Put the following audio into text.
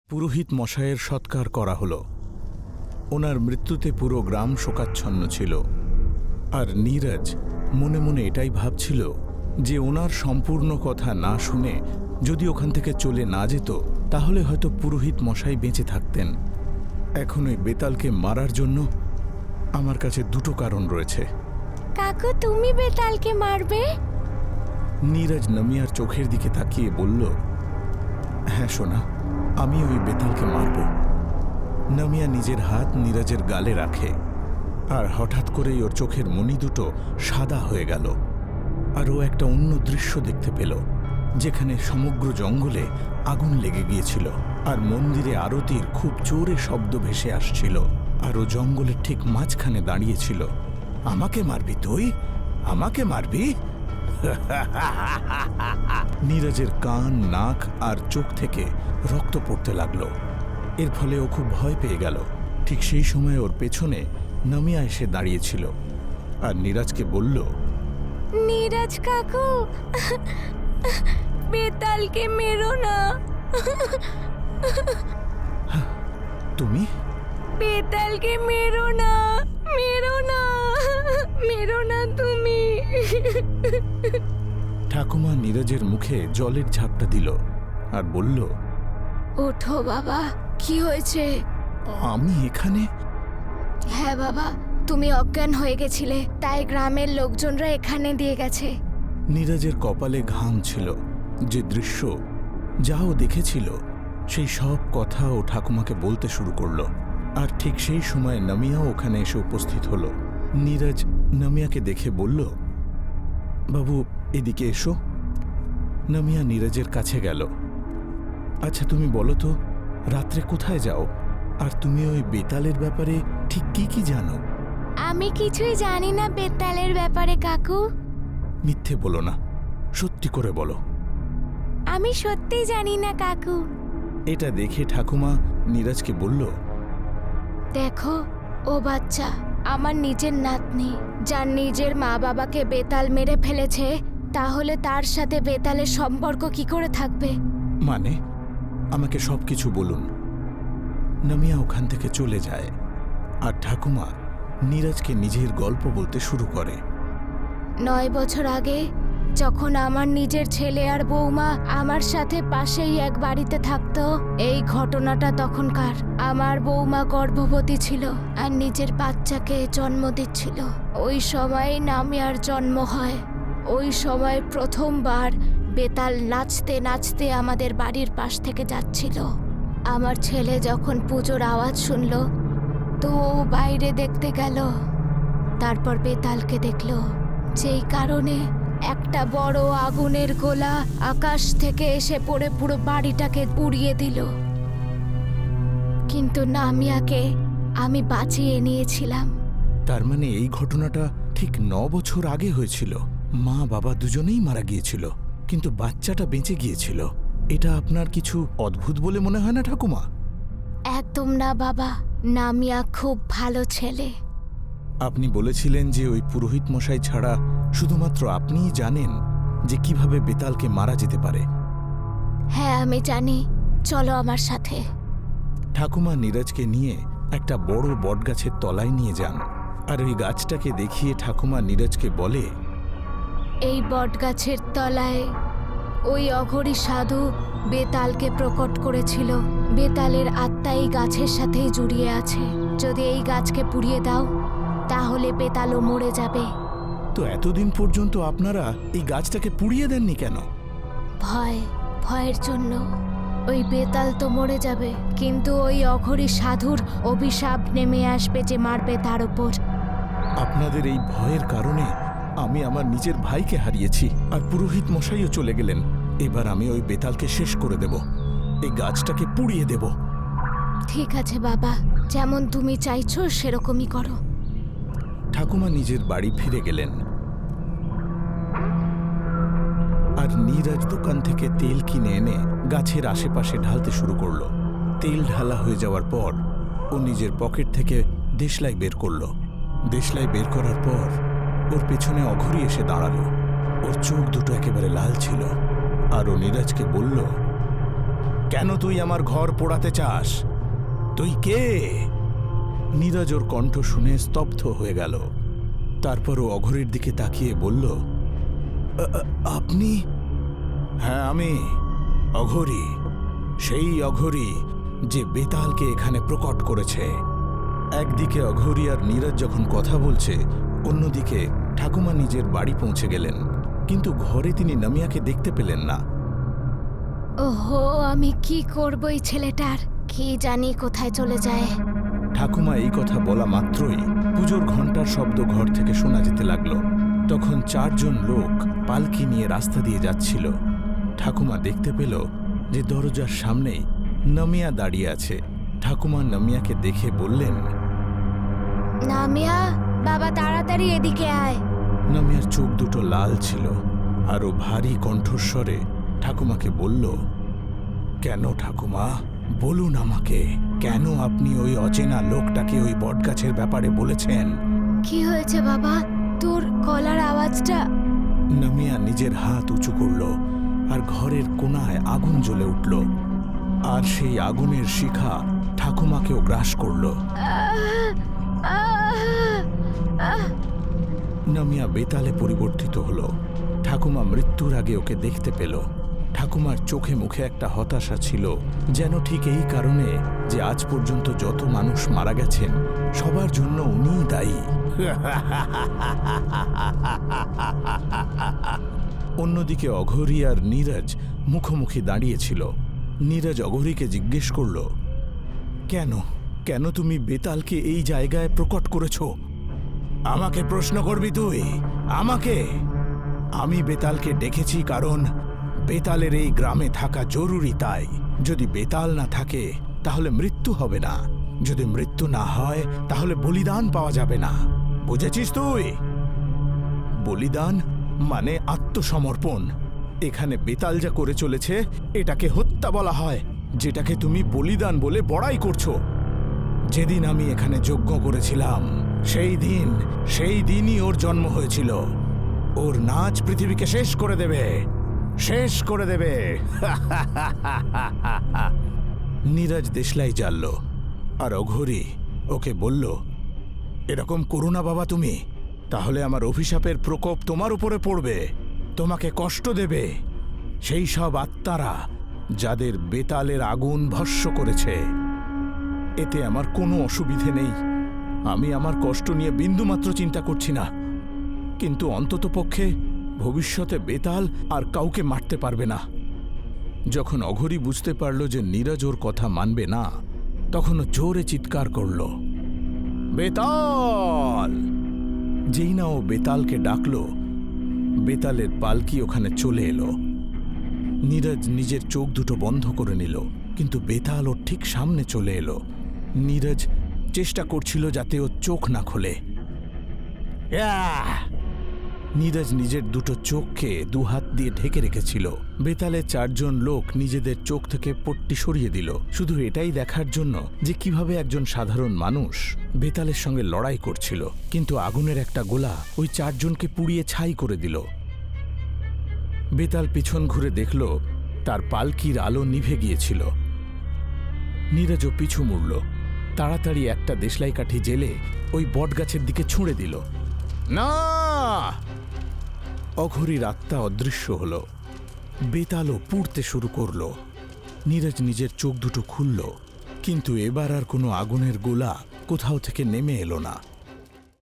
পুরোহিত মশাইয়ের সৎকার করা হল। ওনার মৃত্যুতে পুরো গ্রাম শোকাচ্ছন্ন ছিল, আর নীরজ মনে মনে এটাই ভাবছিল যে ওনার সম্পূর্ণ কথা না শুনে যদি ওখান থেকে চলে না যেত তাহলে হয়তো পুরোহিত মশাই বেঁচে থাকতেন। এখন ওই বেতালকে মারার জন্য আমার কাছে দুটো কারণ রয়েছে। কাকু, তুমি বেতালকে মারবে? নীরজ নমিয়ার চোখের দিকে তাকিয়ে বলল, হ্যাঁ সোনা, আমি ওই বেতালকে মারব। নমিয়া নিজের হাত নীরজের গালে রাখে, আর হঠাৎ করেই ওর চোখের মণি দুটো সাদা হয়ে গেল, আর ও একটা অন্য দৃশ্য দেখতে পেল, যেখানে সমগ্র জঙ্গলে আগুন লেগে গিয়েছিল, আর মন্দিরে আরতির খুব জোরে শব্দ ভেসে আসছিল, আর ও জঙ্গলের ঠিক মাঝখানে দাঁড়িয়েছিল। আমাকে মারবি তুই? আমাকে মারবি? নীরজের কান, নাক আর চোখ থেকে রক্ত পড়তে লাগলো। এর ফলে ও খুব ভয় পেয়ে গেল। ঠিক সেই সময় ওর পেছনে নমিয়া এসে দাঁড়িয়েছিল আর নীরজকে বলল, নীরজ কাকু, বেতালকে মেরো না। তুমি? বেতালকে মেরো না, মেরো না, মেরো না তুমি। ঠাকুমা নীরজের মুখে জলের ঝাপটা দিল আর বলল, ওঠো বাবা, কি হয়েছে? আমি এখানে? হ্যাঁ বাবা, তুমি অজ্ঞান হয়ে গেছিলে, তাই গ্রামের লোকজনরা এখানে দিয়ে গেছে। নীরজের কপালে ঘাম ছিল। যে দৃশ্য যা ও দেখেছিল সেই সব কথা ও ঠাকুমাকে বলতে শুরু করলো। আর ঠিক সেই সময় নমিয়াও ওখানে এসে উপস্থিত হলো। নীরজ নমিয়াকে দেখে বলল, বাবু এদিকে এসো। নমিয়া নীরজের কাছে গেল। আচ্ছা তুমি বলো তো, রাত্রে কোথায় যাও, আর তুমি ওই বেতালের ব্যাপারে ঠিক কি কি জানো? আমি কিছুই জানি না বেতালের ব্যাপারে কাকু। মিথ্যে বলো না, সত্যি করে বলো। আমি সত্যি জানি না কাকু। এটা দেখে ঠাকুমা নীরজকে বলল, দেখো, ও বাচ্চা আমার নিজের নাতনি, যার নিজের মা বাবাকে বেতাল মেরে ফেলেছে, তাহলে তার সাথে বেতালের সম্পর্ক কি করে থাকবে? মানে আমাকে সবকিছু বলুন। নমিয়া ওখান থেকে চলে যায়, আর ঠাকুমা নীরজকে নিজের গল্প বলতে শুরু করে। 9 বছর আগে যখন আমার নিজের ছেলে আর বৌমা আমার সাথে পাশেই এক বাড়িতে থাকতো, এই ঘটনাটা তখনকার। আমার বৌমা গর্ভবতী ছিল আর নিজের বাচ্চাকে জন্ম দিচ্ছিল। ওই সময় নামিয়ার জন্ম হয়। ওই সময় প্রথমবার বেতাল নাচতে নাচতে আমাদের বাড়ির পাশ থেকে যাচ্ছিল। আমার ছেলে যখন পুজোর আওয়াজ শুনল তো ও বাইরে দেখতে গেল, তারপর বেতালকে দেখলো, যেই কারণে একটা বড় আগুনের গোলা আকাশ থেকে এসে পড়ে পুরো বাড়িটাকে পুড়িয়ে দিল। কিন্তু নামিয়াকে আমি বাঁচিয়ে নিয়েছিলাম। তার মানে এই ঘটনাটা ঠিক 9 বছর আগে হয়েছিল। মা বাবা দুজনেই মারা গিয়েছিল, কিন্তু বাচ্চাটা বেঁচে গিয়েছিল। এটা আপনার কিছু অদ্ভুত বলে মনে হয় না ঠাকুমা? একদম না বাবা, নামিয়া খুব ভালো ছেলে। আপনি বলেছিলেন যে ওই পুরোহিত মশাই ছাড়া শুধুমাত্র আপনিই জানেন যে কিভাবে বেতালকে মারা যেতে পারে। হ্যাঁ আমি জানি, চলো আমার সাথে। ঠাকুমা নীরজকে নিয়ে একটা বড় বটগাছের তলায় নিয়ে যান, আর ওই গাছটাকে দেখিয়ে ঠাকুমা নীরজকে বলে, এই বটগাছের তলায় ওই অঘরী সাধু বেতালকে প্রকট করেছিল। বেতালের আত্মা এই গাছের সাথেই জড়িয়ে আছে। যদি এই গাছকে পুড়িয়ে দাও তাহলে বেতালও মরে যাবে। তো এতদিন পর্যন্ত আপনারা এই গাছটাকে পুড়িয়ে দেননি কেন? ভয়ের জন্য। ওই বেতাল তো মরে যাবে, কিন্তু ওই অঘরী সাধুর অভিশাপ নেমে আসবে যে মারবে তার উপর। আপনাদের এই ভয়ের কারণে আমি আমার নিজের ভাইকে হারিয়েছি, আর পুরোহিত মশাইও চলে গেলেন। এবার আমি ওই বেতালকে শেষ করে দেব, এই গাছটাকে পুড়িয়ে দেব। ঠিক আছে বাবা, যেমন তুমি চাইছো সেরকমই করো। ঠাকুমা নিজের বাড়ি ফিরে গেলেন, আর নীরজ দোকান থেকে তেল কিনে এনে গাছের আশেপাশে ঢালতে শুরু করলো। তেল ঢালা হয়ে যাওয়ার পর ও নিজের পকেট থেকে দেশলাই বের করলো। দেশলাই বের করার পর ওর পেছনে অঘরি এসে দাঁড়ালো। ওর চোখ দুটো একেবারে লাল ছিল, আর ও নীরজকে বলল, কেন তুই আমার ঘর পোড়াতে চাস? তুই কে? নীরজ ওর কণ্ঠ শুনে স্তব্ধ হয়ে গেল। তারপর ও অঘরির দিকে তাকিয়ে বলল, আপনি? হ্যাঁ, আমি অঘরি, সেই অঘরি যে বেতালকে এখানে প্রকট করেছে। একদিকে অঘরি আর নীরজ যখন কথা বলছে, অন্যদিকে ঠাকুমা নিজের বাড়ি পৌঁছে গেলেন, কিন্তু ঘরে তিনি নামিয়াকে দেখতে পেলেন না। ওহো, আমি কি করব এই ছেলেটার, কি জানি কোথায় চলে যায়। ঠাকুমা এই কথা বলা মাত্রই পুজোর ঘণ্টার শব্দ ঘর থেকে শোনা যেতে লাগলো। তখন 4 জন লোক পালকি নিয়ে রাস্তা দিয়ে যাচ্ছিল। ঠাকুমা দেখতে পেল যে দরজার সামনেই নামিয়া দাঁড়িয়ে আছে। ঠাকুমা নামিয়াকে দেখে বললেন, নামিয়া, বাবা তাড়াতাড়ি এদিকে আয়। নামিয়ার চোখ দুটো লাল ছিল, আর ও ভারী কণ্ঠস্বরে ঠাকুমাকে বলল, কেন ঠাকুমা, বলুন আমাকে, কেন আপনি ওই অচেনা লোকটাকে ওই বটগাছের ব্যাপারে বলেছেন? কি হয়েছে বাবা, তোর গলার আওয়াজটা? নামিয়া নিজের হাত উঁচু করল, আর ঘরের কোণায় আগুন জ্বলে উঠল, আর সেই আগুনের শিখা ঠাকুমাকেও গ্রাস করল। নামিয়া বেতালে পরিবর্তিত হলো। ঠাকুমা মৃত্যুর আগে ওকে দেখতে পেল। ঠাকুমার চোখে মুখে একটা হতাশা ছিল, যেন ঠিক এই কারণে যে আজ পর্যন্ত যত মানুষ মারা গেছেন সবার জন্য উনিই দায়ী। অন্যদিকে অঘরি আর নীরজ মুখোমুখি দাঁড়িয়েছিল। নীরজ অঘরিকে জিজ্ঞেস করল, কেন কেন তুমি বেতালকে এই জায়গায় প্রকট করেছ? আমাকে প্রশ্ন করবি তুই? আমাকে? আমি বেতালকে ডেকেছি কারণ বেতালের এই গ্রামে থাকা জরুরি, তাই। যদি বেতাল না থাকে তাহলে মৃত্যু হবে না, যদি মৃত্যু না হয় তাহলে বলিদান পাওয়া যাবে না। বুঝেছিস তুই? বলিদান মানে আত্মসমর্পণ। এখানে বেতাল যা করে চলেছে এটাকে হত্যা বলা হয়, যেটাকে তুমি বলিদান বলে বড়াই করছো। যেদিন আমি এখানে যজ্ঞ করেছিলাম সেই দিনই ওর জন্ম হয়েছিল। ওর নাচ পৃথিবীকে শেষ করে দেবে, শেষ করে দেবে। নীরজ দেশলাই জ্বালল, আর অঘরি ওকে বলল, এরকম করো না বাবা তুমি, তাহলে আমার অভিশাপের প্রকোপ তোমার উপরে পড়বে, তোমাকে কষ্ট দেবে। সেই সব আত্মারা যাদের বেতালের আগুন ভস্ম করেছে। এতে আমার কোনো অসুবিধে নেই, আমি আমার কষ্ট নিয়ে বিন্দুমাত্র চিন্তা করছি না, কিন্তু অন্ততপক্ষে ভবিষ্যতে বেতাল আর কাউকে মারতে পারবে না। যখন অঘরি বুঝতে পারল যে নীরজ ওর কথা মানবে না, তখন ও জোরে চিৎকার করল, বেতাল! যেই না ও বেতালকে ডাকল, বেতালের পালকি ওখানে চলে এলো। নীরজ নিজের চোখ দুটো বন্ধ করে নিল, কিন্তু বেতাল ওর ঠিক সামনে চলে এলো। নীরজ চেষ্টা করছিল যাতে ও চোখ না খোলে। নীরজ নিজের দুটো চোখকে দুহাত দিয়ে ঢেকে রেখেছিল। বেতালের 4 জন লোক নিজেদের চোখ থেকে পট্টি সরিয়ে দিল, শুধু এটাই দেখার জন্য যে কিভাবে একজন সাধারণ মানুষ বেতালের সঙ্গে লড়াই করছিল। কিন্তু আগুনের একটা গোলা ওই 4 জনকে পুড়িয়ে ছাই করে দিল। বেতাল পিছন ঘুরে দেখল তার পালকির আলো নিভে গিয়েছিল। নীরজও পিছু মুড়ল, তাড়াতাড়ি একটা দেশলাই কাঠি জেলে ওই বটগাছের দিকে ছুঁড়ে দিল। না! অঘরির আত্মা অদৃশ্য হল, বেতালও পুড়তে শুরু করল। নীরজ নিজের চোখ দুটো খুলল, কিন্তু এবার আর কোনো আগুনের গোলা কোথাও থেকে নেমে এলো না।